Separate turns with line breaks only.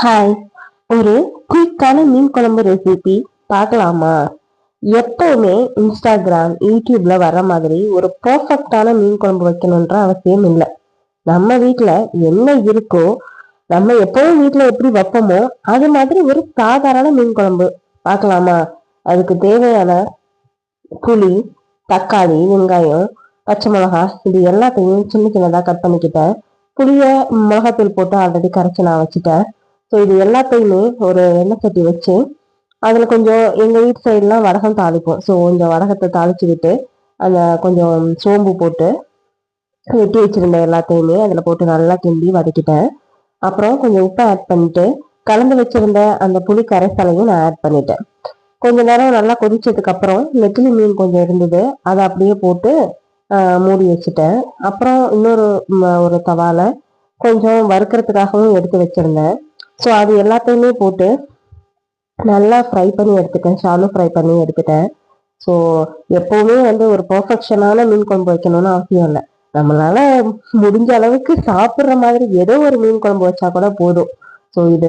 Hi. ஒரு குயிக்கான மீன் குழம்பு recipe பார்க்கலாமா? எப்பவுமே இன்ஸ்டாகிராம், யூடியூப்ல வர மாதிரி ஒரு பெர்ஃபெக்ட்டான மீன் குழம்பு வைக்கணுன்ற அவசியம் இல்லை. நம்ம வீட்ல என்ன இருக்கோ, நம்ம எப்பவும் வீட்ல எப்படி வைப்போமோ அது மாதிரி ஒரு சாதாரண மீன் குழம்பு பார்க்கலாமா? அதுக்கு தேவையான புளி, தக்காளி, வெங்காயம், பச்சை மிளகாய் இது எல்லாத்தையும் சின்ன சின்னதா கட் பண்ணிக்கிட்டேன். புளிய மிளகாத்தூள் போட்டு ஆல்ரெடி கரைச்சு நான் வச்சுட்டேன். ஸோ இது எல்லாத்தையுமே ஒரு எண்ணெய் சட்டி வச்சு அதில் கொஞ்சம் எங்கள் வீட்டு சைட்லாம் வடகம் தாளிப்போம். ஸோ கொஞ்சம் வடகத்தை தாளிச்சு விட்டு அந்த கொஞ்சம் சோம்பு போட்டு வெட்டி வச்சிருந்த எல்லாத்தையுமே அதில் போட்டு நல்லா கிண்டி வதக்கிட்டேன். அப்புறம் கொஞ்சம் உப்பை ஆட் பண்ணிட்டு கலந்து வச்சிருந்த அந்த புளி கரைசலையும் நான் ஆட் பண்ணிட்டேன். கொஞ்ச நேரம் நல்லா கொதிச்சதுக்கு அப்புறம் நெத்திலி மீன் கொஞ்சம் இருந்தது, அதை அப்படியே போட்டு மூடி வச்சுட்டேன். அப்புறம் இன்னொரு ஒரு தவால கொஞ்சம் வறுக்கிறதுக்காகவும் எடுத்து வச்சிருந்தேன். ஸோ அது எல்லாத்தையுமே போட்டு நல்லா ஃப்ரை பண்ணி எடுத்துட்டேன். ஷாலோ ஃப்ரை பண்ணி எடுத்துட்டேன். ஸோ எப்பவுமே ஒரு பெர்ஃபெக்ஷனான மீன் குழம்பு வைக்கணும்னு அவசியம் இல்லை. நம்மளால முடிஞ்ச அளவுக்கு சாப்பிட்ற மாதிரி ஏதோ ஒரு மீன் குழம்பு வச்சா கூட போதும். ஸோ இது